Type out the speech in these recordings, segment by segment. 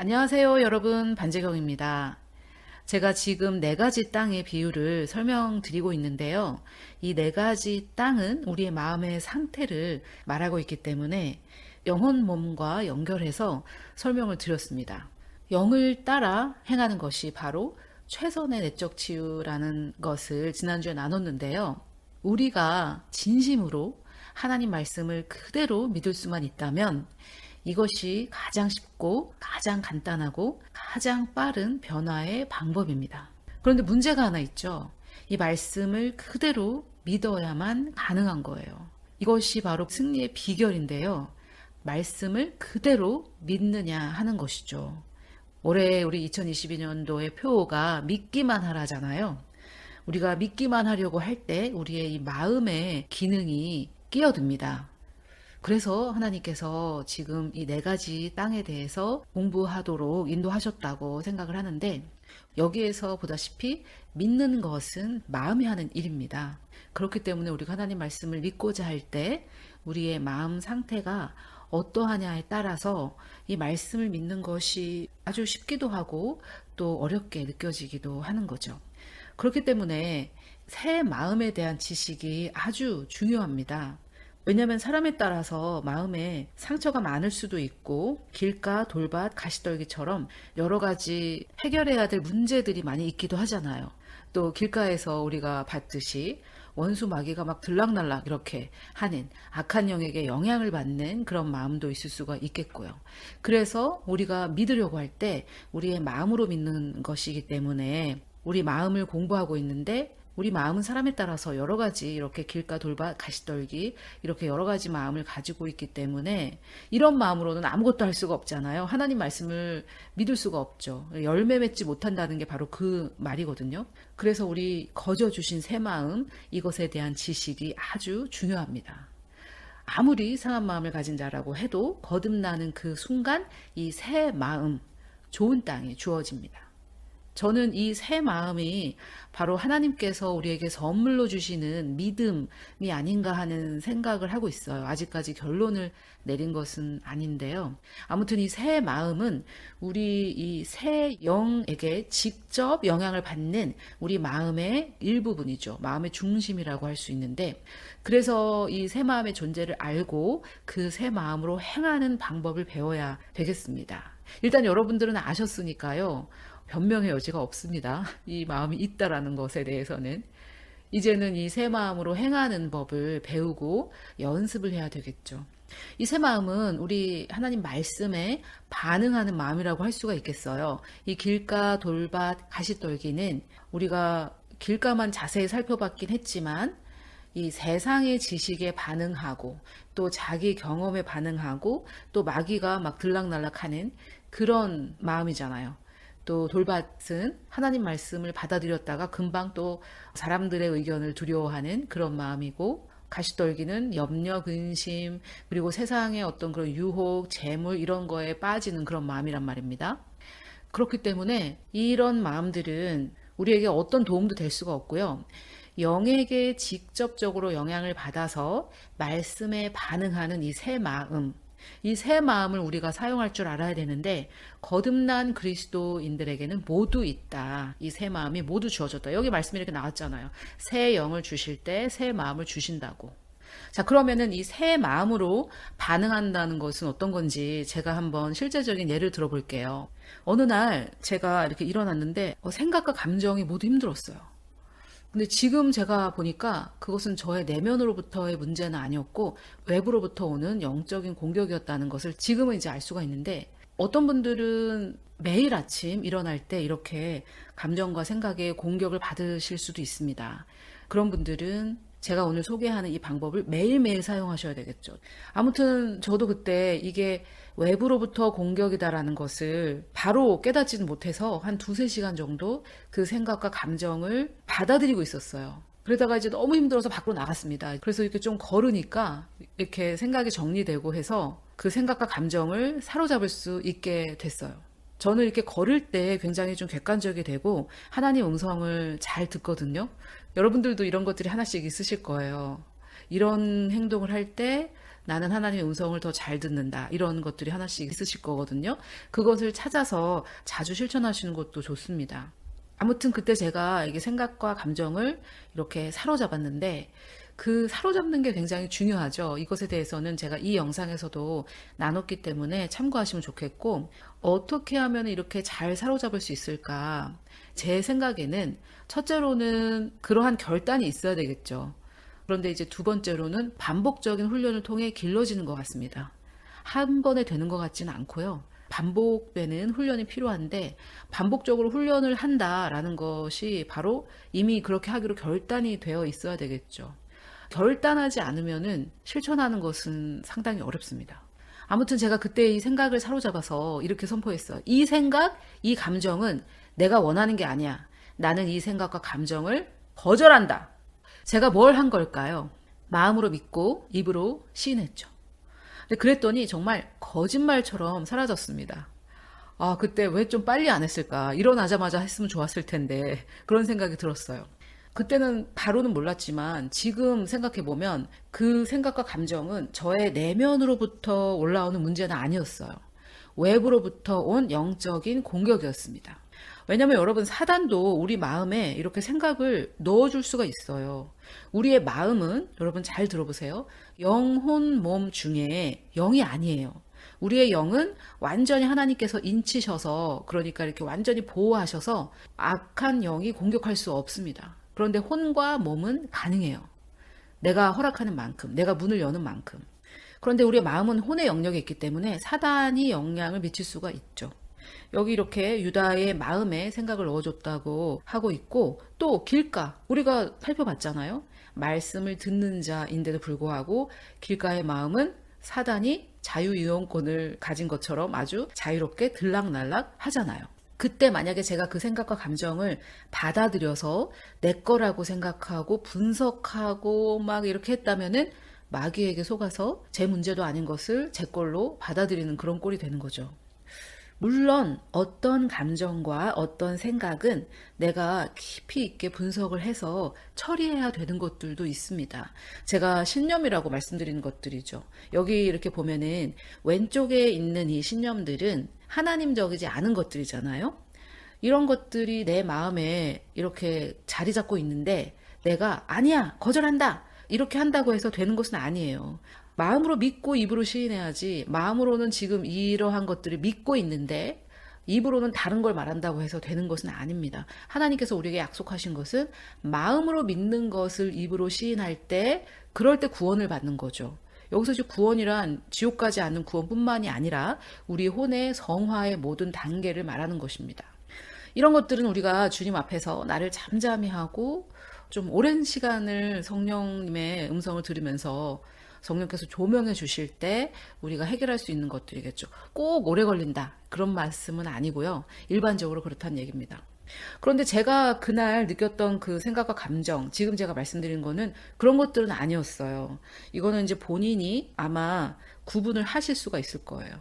안녕하세요, 여러분. 반재경입니다. 제가 지금 네 가지 땅의 비유를 설명드리고 있는데요. 이 네 가지 땅은 우리의 마음의 상태를 말하고 있기 때문에 영혼 몸과 연결해서 설명을 드렸습니다. 영을 따라 행하는 것이 바로 최선의 내적 치유라는 것을 지난주에 나눴는데요. 우리가 진심으로 하나님 말씀을 그대로 믿을 수만 있다면 이것이 가장 쉽고 가장 간단하고 가장 빠른 변화의 방법입니다. 그런데 문제가 하나 있죠. 이 말씀을 그대로 믿어야만 가능한 거예요. 이것이 바로 승리의 비결인데요. 말씀을 그대로 믿느냐 하는 것이죠. 올해 우리 2022년도의 표어가 믿기만 하라잖아요. 우리가 믿기만 하려고 할 때 우리의 이 마음의 기능이 끼어듭니다. 그래서 하나님께서 지금 이 네 가지 땅에 대해서 공부하도록 인도하셨다고 생각을 하는데, 여기에서 보다시피 믿는 것은 마음이 하는 일입니다. 그렇기 때문에 우리가 하나님 말씀을 믿고자 할 때 우리의 마음 상태가 어떠하냐에 따라서 이 말씀을 믿는 것이 아주 쉽기도 하고 또 어렵게 느껴지기도 하는 거죠. 그렇기 때문에 새 마음에 대한 지식이 아주 중요합니다. 왜냐하면 사람에 따라서 마음에 상처가 많을 수도 있고 길가, 돌밭, 가시떨기처럼 여러 가지 해결해야 될 문제들이 많이 있기도 하잖아요. 또 길가에서 우리가 봤듯이 원수 마귀가 막 들락날락 이렇게 하는 악한 영에게 영향을 받는 그런 마음도 있을 수가 있겠고요. 그래서 우리가 믿으려고 할 때 우리의 마음으로 믿는 것이기 때문에 우리 마음을 공부하고 있는데, 우리 마음은 사람에 따라서 여러 가지 이렇게 길가, 돌밭, 가시떨기 이렇게 여러 가지 마음을 가지고 있기 때문에 이런 마음으로는 아무것도 할 수가 없잖아요. 하나님 말씀을 믿을 수가 없죠. 열매 맺지 못한다는 게 바로 그 말이거든요. 그래서 우리 거저 주신 새 마음, 이것에 대한 지식이 아주 중요합니다. 아무리 상한 마음을 가진 자라고 해도 거듭나는 그 순간 이 새 마음, 좋은 땅이 주어집니다. 저는 이 새 마음이 바로 하나님께서 우리에게 선물로 주시는 믿음이 아닌가 하는 생각을 하고 있어요. 아직까지 결론을 내린 것은 아닌데요. 아무튼 이 새 마음은 우리 이 새 영에게 직접 영향을 받는 우리 마음의 일부분이죠. 마음의 중심이라고 할 수 있는데, 그래서 이 새 마음의 존재를 알고 그 새 마음으로 행하는 방법을 배워야 되겠습니다. 일단 여러분들은 아셨으니까요. 변명의 여지가 없습니다. 이 마음이 있다라는 것에 대해서는. 이제는 이 새 마음으로 행하는 법을 배우고 연습을 해야 되겠죠. 이 새 마음은 우리 하나님 말씀에 반응하는 마음이라고 할 수가 있겠어요. 이 길가, 돌밭, 가시떨기는 우리가 길가만 자세히 살펴봤긴 했지만 이 세상의 지식에 반응하고 또 자기 경험에 반응하고 또 마귀가 막 들락날락하는 그런 마음이잖아요. 또 돌밭은 하나님 말씀을 받아들였다가 금방 또 사람들의 의견을 두려워하는 그런 마음이고, 가시떨기는 염려, 근심, 그리고 세상의 어떤 그런 유혹, 재물 이런 거에 빠지는 그런 마음이란 말입니다. 그렇기 때문에 이런 마음들은 우리에게 어떤 도움도 될 수가 없고요. 영에게 직접적으로 영향을 받아서 말씀에 반응하는 이 새 마음, 이 새 마음을 우리가 사용할 줄 알아야 되는데, 거듭난 그리스도인들에게는 모두 있다. 이 새 마음이 모두 주어졌다. 여기 말씀이 이렇게 나왔잖아요. 새 영을 주실 때 새 마음을 주신다고. 자, 그러면은 이 새 마음으로 반응한다는 것은 어떤 건지 제가 한번 실제적인 예를 들어볼게요. 어느 날 제가 이렇게 일어났는데 생각과 감정이 모두 힘들었어요. 근데 지금 제가 보니까 그것은 저의 내면으로부터의 문제는 아니었고 외부로부터 오는 영적인 공격이었다는 것을 지금은 이제 알 수가 있는데, 어떤 분들은 매일 아침 일어날 때 이렇게 감정과 생각에 공격을 받으실 수도 있습니다. 그런 분들은 제가 오늘 소개하는 이 방법을 매일매일 사용하셔야 되겠죠. 아무튼 저도 그때 이게 외부로부터 공격이다라는 것을 바로 깨닫지는 못해서 한 두세 시간 정도 그 생각과 감정을 받아들이고 있었어요. 그러다가 이제 너무 힘들어서 밖으로 나갔습니다. 그래서 이렇게 좀 걸으니까 이렇게 생각이 정리되고 해서 그 생각과 감정을 사로잡을 수 있게 됐어요. 저는 이렇게 걸을 때 굉장히 좀 객관적이 되고 하나님 음성을 잘 듣거든요. 여러분들도 이런 것들이 하나씩 있으실 거예요. 이런 행동을 할 때 나는 하나님의 음성을 더 잘 듣는다. 이런 것들이 하나씩 있으실 거거든요. 그것을 찾아서 자주 실천하시는 것도 좋습니다. 아무튼 그때 제가 이게 생각과 감정을 이렇게 사로잡았는데 그 사로잡는 게 굉장히 중요하죠. 이것에 대해서는 제가 이 영상에서도 나눴기 때문에 참고하시면 좋겠고, 어떻게 하면 이렇게 잘 사로잡을 수 있을까? 제 생각에는 첫째로는 그러한 결단이 있어야 되겠죠. 그런데 이제 두 번째로는 반복적인 훈련을 통해 길러지는 것 같습니다. 한 번에 되는 것 같지는 않고요. 반복되는 훈련이 필요한데 반복적으로 훈련을 한다라는 것이 바로 이미 그렇게 하기로 결단이 되어 있어야 되겠죠. 결단하지 않으면은 실천하는 것은 상당히 어렵습니다. 아무튼 제가 그때 이 생각을 사로잡아서 이렇게 선포했어요. 이 생각, 이 감정은 내가 원하는 게 아니야. 나는 이 생각과 감정을 거절한다. 제가 뭘 한 걸까요? 마음으로 믿고 입으로 시인했죠. 근데 그랬더니 정말 거짓말처럼 사라졌습니다. 아, 그때 왜 좀 빨리 안 했을까? 일어나자마자 했으면 좋았을 텐데. 그런 생각이 들었어요. 그때는 바로는 몰랐지만 지금 생각해보면 그 생각과 감정은 저의 내면으로부터 올라오는 문제는 아니었어요. 외부로부터 온 영적인 공격이었습니다. 왜냐하면 여러분, 사단도 우리 마음에 이렇게 생각을 넣어줄 수가 있어요. 우리의 마음은, 여러분 잘 들어보세요, 영혼 몸 중에 영이 아니에요. 우리의 영은 완전히 하나님께서 인치셔서, 그러니까 이렇게 완전히 보호하셔서 악한 영이 공격할 수 없습니다. 그런데 혼과 몸은 가능해요. 내가 허락하는 만큼, 내가 문을 여는 만큼. 그런데 우리의 마음은 혼의 영역에 있기 때문에 사단이 영향을 미칠 수가 있죠. 여기 이렇게 유다의 마음에 생각을 넣어줬다고 하고 있고, 또 길가, 우리가 살펴봤잖아요. 말씀을 듣는 자인데도 불구하고 길가의 마음은 사단이 자유이용권을 가진 것처럼 아주 자유롭게 들락날락 하잖아요. 그때 만약에 제가 그 생각과 감정을 받아들여서 내 거라고 생각하고 분석하고 막 이렇게 했다면은 마귀에게 속아서 제 문제도 아닌 것을 제 걸로 받아들이는 그런 꼴이 되는 거죠. 물론 어떤 감정과 어떤 생각은 내가 깊이 있게 분석을 해서 처리해야 되는 것들도 있습니다. 제가 신념이라고 말씀드리는 것들이죠. 여기 이렇게 보면은 왼쪽에 있는 이 신념들은 하나님적이지 않은 것들이잖아요. 이런 것들이 내 마음에 이렇게 자리 잡고 있는데 내가 아니야, 거절한다, 이렇게 한다고 해서 되는 것은 아니에요. 마음으로 믿고 입으로 시인해야지, 마음으로는 지금 이러한 것들을 믿고 있는데 입으로는 다른 걸 말한다고 해서 되는 것은 아닙니다. 하나님께서 우리에게 약속하신 것은 마음으로 믿는 것을 입으로 시인할 때, 그럴 때 구원을 받는 거죠. 여기서 지금 구원이란 지옥 가지 않는 구원뿐만이 아니라 우리 혼의 성화의 모든 단계를 말하는 것입니다. 이런 것들은 우리가 주님 앞에서 나를 잠잠히 하고 좀 오랜 시간을 성령님의 음성을 들으면서 성령께서 조명해 주실 때 우리가 해결할 수 있는 것들이겠죠. 꼭 오래 걸린다, 그런 말씀은 아니고요. 일반적으로 그렇다는 얘기입니다. 그런데 제가 그날 느꼈던 그 생각과 감정, 지금 제가 말씀드린 거는 그런 것들은 아니었어요. 이거는 이제 본인이 아마 구분을 하실 수가 있을 거예요.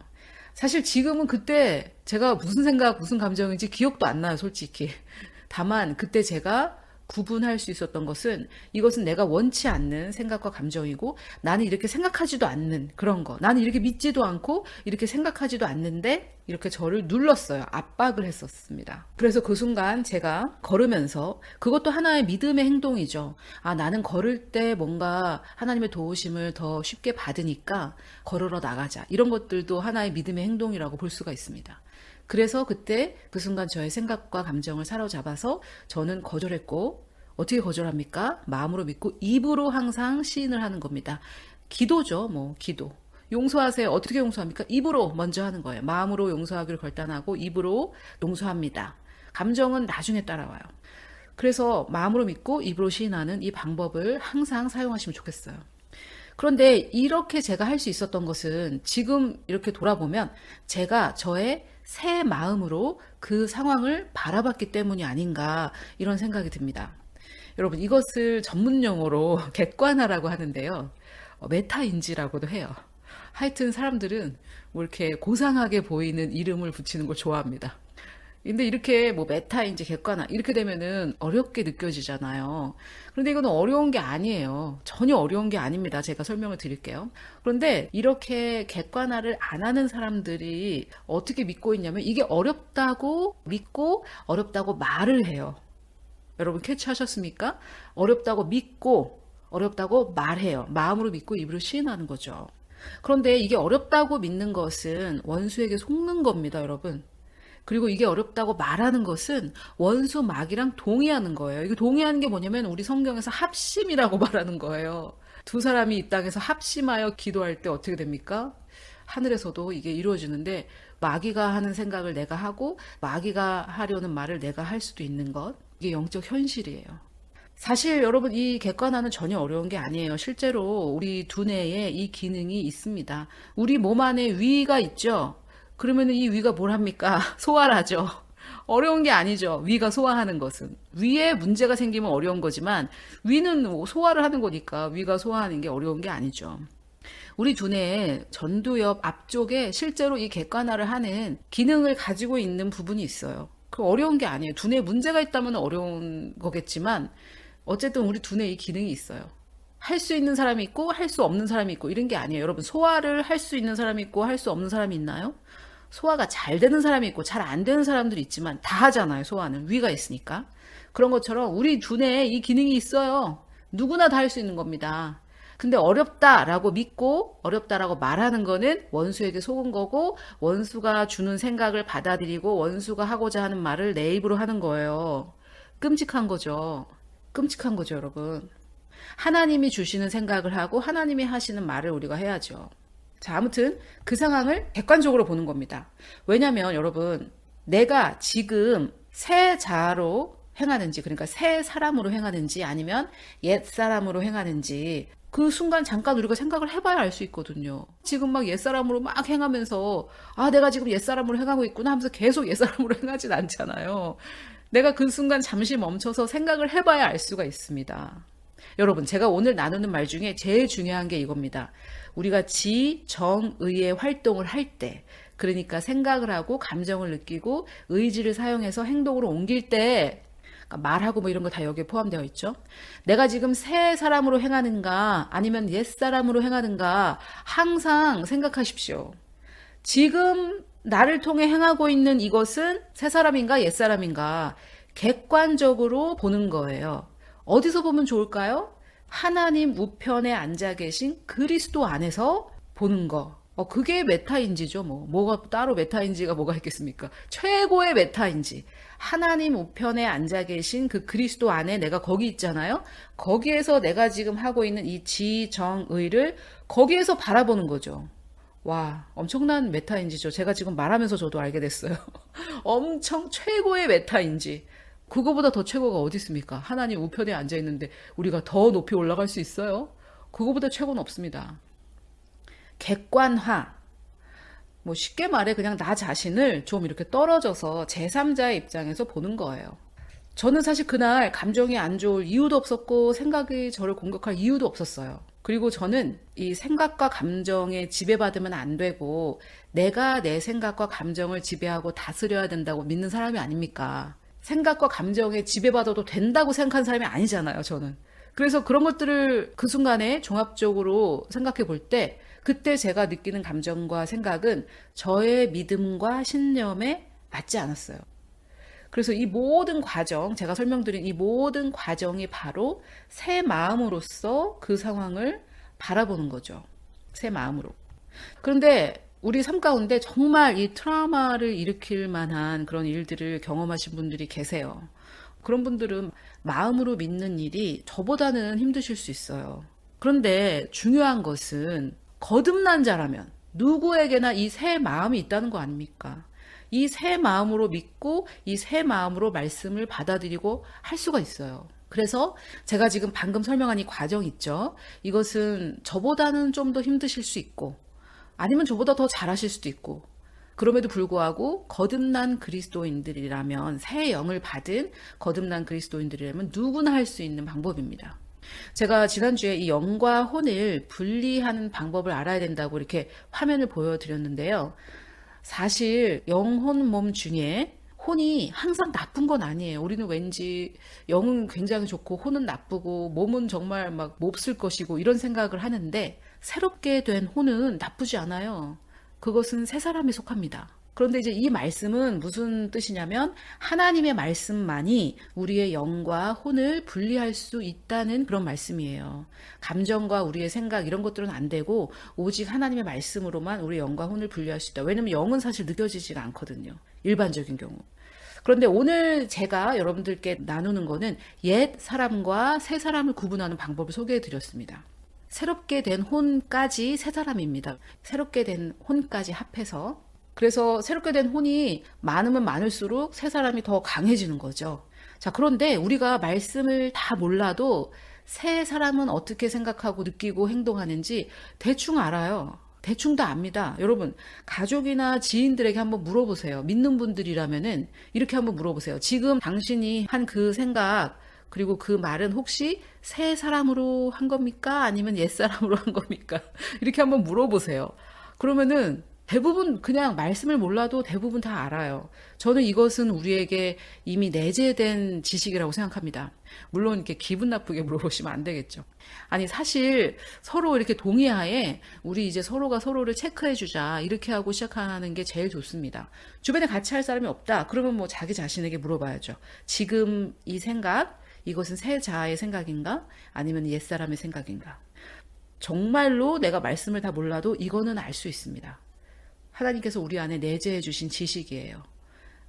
사실 지금은 그때 제가 무슨 생각, 무슨 감정인지 기억도 안 나요, 솔직히. 다만 그때 제가 구분할 수 있었던 것은, 이것은 내가 원치 않는 생각과 감정이고 나는 이렇게 생각하지도 않는 그런 거, 나는 이렇게 믿지도 않고 이렇게 생각하지도 않는데 이렇게 저를 눌렀어요. 압박을 했었습니다. 그래서 그 순간 제가 걸으면서, 그것도 하나의 믿음의 행동이죠. 아, 나는 걸을 때 뭔가 하나님의 도우심을 더 쉽게 받으니까 걸으러 나가자, 이런 것들도 하나의 믿음의 행동이라고 볼 수가 있습니다. 그래서 그때 그 순간 저의 생각과 감정을 사로잡아서 저는 거절했고, 어떻게 거절합니까? 마음으로 믿고 입으로 항상 시인을 하는 겁니다. 기도죠, 기도. 용서하세요. 어떻게 용서합니까? 입으로 먼저 하는 거예요. 마음으로 용서하기를 결단하고 입으로 용서합니다. 감정은 나중에 따라와요. 그래서 마음으로 믿고 입으로 시인하는 이 방법을 항상 사용하시면 좋겠어요. 그런데 이렇게 제가 할 수 있었던 것은 지금 이렇게 돌아보면 제가 저의 새 마음으로 그 상황을 바라봤기 때문이 아닌가, 이런 생각이 듭니다. 여러분, 이것을 전문용어로 객관화라고 하는데요. 메타인지라고도 해요. 하여튼 사람들은 뭐 이렇게 고상하게 보이는 이름을 붙이는 걸 좋아합니다. 근데 이렇게 뭐 메타인지 객관화 이렇게 되면은 어렵게 느껴지잖아요. 그런데 이거는 어려운 게 아니에요. 전혀 어려운 게 아닙니다. 제가 설명을 드릴게요. 그런데 이렇게 객관화를 안 하는 사람들이 어떻게 믿고 있냐면 이게 어렵다고 믿고 어렵다고 말을 해요. 여러분 캐치하셨습니까? 어렵다고 믿고 어렵다고 말해요. 마음으로 믿고 입으로 시인하는 거죠. 그런데 이게 어렵다고 믿는 것은 원수에게 속는 겁니다, 여러분. 그리고 이게 어렵다고 말하는 것은 원수 막이랑 동의하는 거예요. 이거 동의하는 게 뭐냐면 우리 성경에서 합심이라고 말하는 거예요. 두 사람이 이 땅에서 합심하여 기도할 때 어떻게 됩니까? 하늘에서도 이게 이루어지는데 마귀가 하는 생각을 내가 하고 마귀가 하려는 말을 내가 할 수도 있는 것. 이게 영적 현실이에요. 사실 여러분 이 객관화는 전혀 어려운 게 아니에요. 실제로 우리 두뇌에 이 기능이 있습니다. 우리 몸 안에 위가 있죠. 그러면 이 위가 뭘 합니까? 소화를 하죠. 어려운 게 아니죠. 위가 소화하는 것은. 위에 문제가 생기면 어려운 거지만 위는 소화를 하는 거니까 위가 소화하는 게 어려운 게 아니죠. 우리 두뇌의 전두엽 앞쪽에 실제로 이 객관화를 하는 기능을 가지고 있는 부분이 있어요. 그 어려운 게 아니에요. 두뇌에 문제가 있다면 어려운 거겠지만 어쨌든 우리 두뇌에 이 기능이 있어요. 할 수 있는 사람이 있고 할 수 없는 사람이 있고 이런 게 아니에요. 여러분 소화를 할 수 있는 사람이 있고 할 수 없는 사람이 있나요? 소화가 잘 되는 사람이 있고 잘 안 되는 사람들이 있지만 다 하잖아요. 소화는 위가 있으니까. 그런 것처럼 우리 두뇌에 이 기능이 있어요. 누구나 다 할 수 있는 겁니다. 근데 어렵다라고 믿고 어렵다라고 말하는 거는 원수에게 속은 거고 원수가 주는 생각을 받아들이고 원수가 하고자 하는 말을 내 입으로 하는 거예요. 끔찍한 거죠. 끔찍한 거죠, 여러분. 하나님이 주시는 생각을 하고 하나님이 하시는 말을 우리가 해야죠. 자, 아무튼 그 상황을 객관적으로 보는 겁니다. 왜냐면 여러분, 내가 지금 새 자로 행하는지, 그러니까 새 사람으로 행하는지 아니면 옛 사람으로 행하는지 그 순간 잠깐 우리가 생각을 해봐야 알 수 있거든요. 지금 막 옛사람으로 막 행하면서 아, 내가 지금 옛사람으로 행하고 있구나 하면서 계속 옛사람으로 행하진 않잖아요. 내가 그 순간 잠시 멈춰서 생각을 해봐야 알 수가 있습니다. 여러분, 제가 오늘 나누는 말 중에 제일 중요한 게 이겁니다. 우리가 지, 정, 의의 활동을 할 때, 그러니까 생각을 하고 감정을 느끼고 의지를 사용해서 행동으로 옮길 때, 그러니까 말하고 뭐 이런 거 다 여기에 포함되어 있죠. 내가 지금 새 사람으로 행하는가 아니면 옛 사람으로 행하는가 항상 생각하십시오. 지금 나를 통해 행하고 있는 이것은 새 사람인가 옛 사람인가 객관적으로 보는 거예요. 어디서 보면 좋을까요? 하나님 우편에 앉아 계신 그리스도 안에서 보는 거. 그게 메타인지죠. 뭐가 따로 메타인지가 뭐가 있겠습니까? 최고의 메타인지. 하나님 우편에 앉아 계신 그 그리스도 안에 내가 거기 있잖아요. 거기에서 내가 지금 하고 있는 이 지정의를 거기에서 바라보는 거죠. 와, 엄청난 메타인지죠. 제가 지금 말하면서 저도 알게 됐어요. 엄청 최고의 메타인지. 그거보다 더 최고가 어디 있습니까? 하나님 우편에 앉아 있는데 우리가 더 높이 올라갈 수 있어요? 그거보다 최고는 없습니다. 객관화. 쉽게 말해 그냥 나 자신을 좀 이렇게 떨어져서 제3자의 입장에서 보는 거예요. 저는 사실 그날 감정이 안 좋을 이유도 없었고 생각이 저를 공격할 이유도 없었어요. 그리고 저는 이 생각과 감정에 지배받으면 안 되고 내가 내 생각과 감정을 지배하고 다스려야 된다고 믿는 사람이 아닙니까? 생각과 감정에 지배받아도 된다고 생각하는 사람이 아니잖아요, 저는. 그래서 그런 것들을 그 순간에 종합적으로 생각해 볼 때 그때 제가 느끼는 감정과 생각은 저의 믿음과 신념에 맞지 않았어요. 그래서 이 모든 과정, 제가 설명드린 이 모든 과정이 바로 새 마음으로서 그 상황을 바라보는 거죠. 새 마음으로. 그런데 우리 삶 가운데 정말 이 트라우마를 일으킬 만한 그런 일들을 경험하신 분들이 계세요. 그런 분들은 마음으로 믿는 일이 저보다는 힘드실 수 있어요. 그런데 중요한 것은 거듭난 자라면 누구에게나 이 새 마음이 있다는 거 아닙니까? 이 새 마음으로 믿고 이 새 마음으로 말씀을 받아들이고 할 수가 있어요. 그래서 제가 지금 방금 설명한 이 과정 있죠. 이것은 저보다는 좀 더 힘드실 수 있고 아니면 저보다 더 잘하실 수도 있고 그럼에도 불구하고 거듭난 그리스도인들이라면 새 영을 받은 거듭난 그리스도인들이라면 누구나 할 수 있는 방법입니다. 제가 지난주에 이 영과 혼을 분리하는 방법을 알아야 된다고 이렇게 화면을 보여드렸는데요. 사실 영혼 몸 중에 혼이 항상 나쁜 건 아니에요. 우리는 왠지 영은 굉장히 좋고 혼은 나쁘고 몸은 정말 막 몹쓸 것이고 이런 생각을 하는데 새롭게 된 혼은 나쁘지 않아요. 그것은 새 사람에 속합니다. 그런데 이제 이 말씀은 무슨 뜻이냐면 하나님의 말씀만이 우리의 영과 혼을 분리할 수 있다는 그런 말씀이에요. 감정과 우리의 생각 이런 것들은 안 되고 오직 하나님의 말씀으로만 우리의 영과 혼을 분리할 수 있다. 왜냐면 영은 사실 느껴지지가 않거든요. 일반적인 경우. 그런데 오늘 제가 여러분들께 나누는 거는 옛 사람과 새 사람을 구분하는 방법을 소개해 드렸습니다. 새롭게 된 혼까지 새 사람입니다. 새롭게 된 혼까지 합해서. 그래서 새롭게 된 혼이 많으면 많을수록 새 사람이 더 강해지는 거죠. 자, 그런데 우리가 말씀을 다 몰라도 새 사람은 어떻게 생각하고 느끼고 행동하는지 대충 알아요. 대충 다 압니다. 여러분, 가족이나 지인들에게 한번 물어보세요. 믿는 분들이라면은 이렇게 한번 물어보세요. 지금 당신이 한 그 생각, 그리고 그 말은 혹시 새 사람으로 한 겁니까? 아니면 옛 사람으로 한 겁니까? 이렇게 한번 물어보세요. 그러면은 대부분 그냥 말씀을 몰라도 대부분 다 알아요. 저는 이것은 우리에게 이미 내재된 지식이라고 생각합니다. 물론 이렇게 기분 나쁘게 물어보시면 안 되겠죠. 아니 사실 서로 이렇게 동의하에 우리 이제 서로가 서로를 체크해주자 이렇게 하고 시작하는 게 제일 좋습니다. 주변에 같이 할 사람이 없다. 그러면 뭐 자기 자신에게 물어봐야죠. 지금 이 생각, 이것은 새 자아의 생각인가? 아니면 옛사람의 생각인가? 정말로 내가 말씀을 다 몰라도 이거는 알 수 있습니다. 하나님께서 우리 안에 내재해 주신 지식이에요.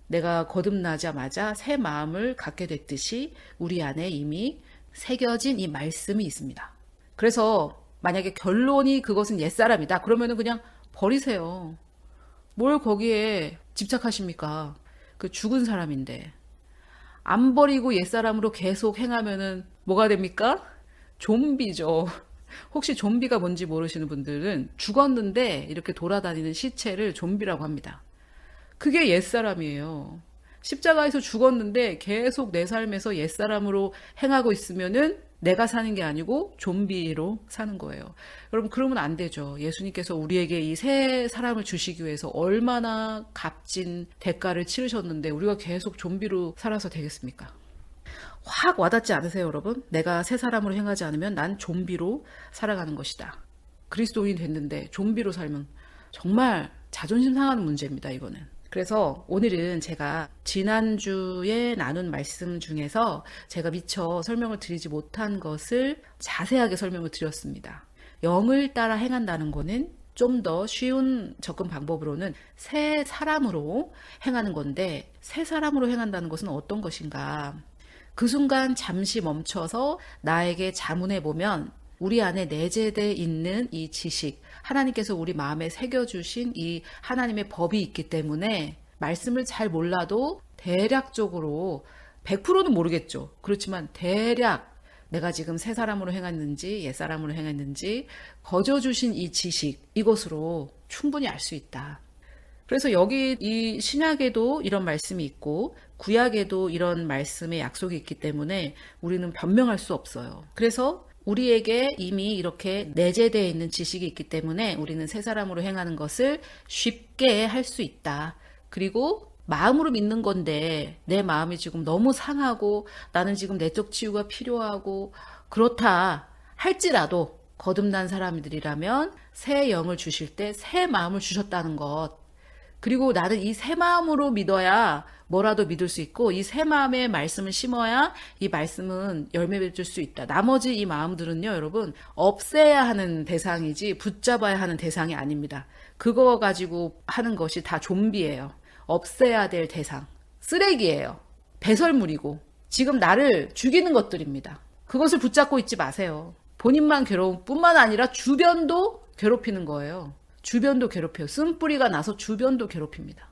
내가 거듭나자마자 새 마음을 갖게 됐듯이 우리 안에 이미 새겨진 이 말씀이 있습니다. 그래서 만약에 결론이 그것은 옛사람이다. 그러면은 그냥 버리세요. 뭘 거기에 집착하십니까? 그 죽은 사람인데. 안 버리고 옛사람으로 계속 행하면은 뭐가 됩니까? 좀비죠. 혹시 좀비가 뭔지 모르시는 분들은 죽었는데 이렇게 돌아다니는 시체를 좀비라고 합니다. 그게 옛사람이에요. 십자가에서 죽었는데 계속 내 삶에서 옛사람으로 행하고 있으면은 내가 사는 게 아니고 좀비로 사는 거예요. 여러분 그러면 안 되죠. 예수님께서 우리에게 이 새 사람을 주시기 위해서 얼마나 값진 대가를 치르셨는데 우리가 계속 좀비로 살아서 되겠습니까? 확 와닿지 않으세요, 여러분? 내가 새 사람으로 행하지 않으면 난 좀비로 살아가는 것이다. 그리스도인이 됐는데 좀비로 살면 정말 자존심 상하는 문제입니다, 이거는. 그래서 오늘은 제가 지난주에 나눈 말씀 중에서 제가 미처 설명을 드리지 못한 것을 자세하게 설명을 드렸습니다. 영을 따라 행한다는 거는 좀 더 쉬운 접근 방법으로는 새 사람으로 행하는 건데 새 사람으로 행한다는 것은 어떤 것인가? 그 순간 잠시 멈춰서 나에게 자문해 보면 우리 안에 내재되어 있는 이 지식, 하나님께서 우리 마음에 새겨주신 이 하나님의 법이 있기 때문에 말씀을 잘 몰라도 대략적으로 100%는 모르겠죠. 그렇지만 대략 내가 지금 새 사람으로 행했는지 옛 사람으로 행했는지 거저주신 이 지식, 이것으로 충분히 알 수 있다. 그래서 여기 이 신약에도 이런 말씀이 있고 구약에도 이런 말씀의 약속이 있기 때문에 우리는 변명할 수 없어요. 그래서 우리에게 이미 이렇게 내재되어 있는 지식이 있기 때문에 우리는 새 사람으로 행하는 것을 쉽게 할 수 있다. 그리고 마음으로 믿는 건데 내 마음이 지금 너무 상하고 나는 지금 내적 치유가 필요하고 그렇다 할지라도 거듭난 사람들이라면 새 영을 주실 때 새 마음을 주셨다는 것, 그리고 나는 이 새 마음으로 믿어야 뭐라도 믿을 수 있고 이 새 마음의 말씀을 심어야 이 말씀은 열매 맺을 수 있다. 나머지 이 마음들은요, 여러분, 없애야 하는 대상이지 붙잡아야 하는 대상이 아닙니다. 그거 가지고 하는 것이 다 좀비예요. 없애야 될 대상. 쓰레기예요. 배설물이고 지금 나를 죽이는 것들입니다. 그것을 붙잡고 있지 마세요. 본인만 괴로움 뿐만 아니라 주변도 괴롭히는 거예요. 주변도 괴롭혀요. 쓴뿌리가 나서 주변도 괴롭힙니다.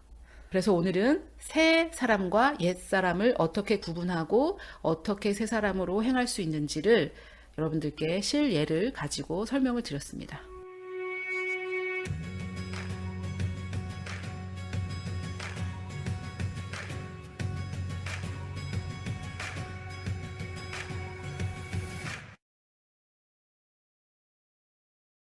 그래서 오늘은 새 사람과 옛 사람을 어떻게 구분하고 어떻게 새 사람으로 행할 수 있는지를 여러분들께 실예를 가지고 설명을 드렸습니다.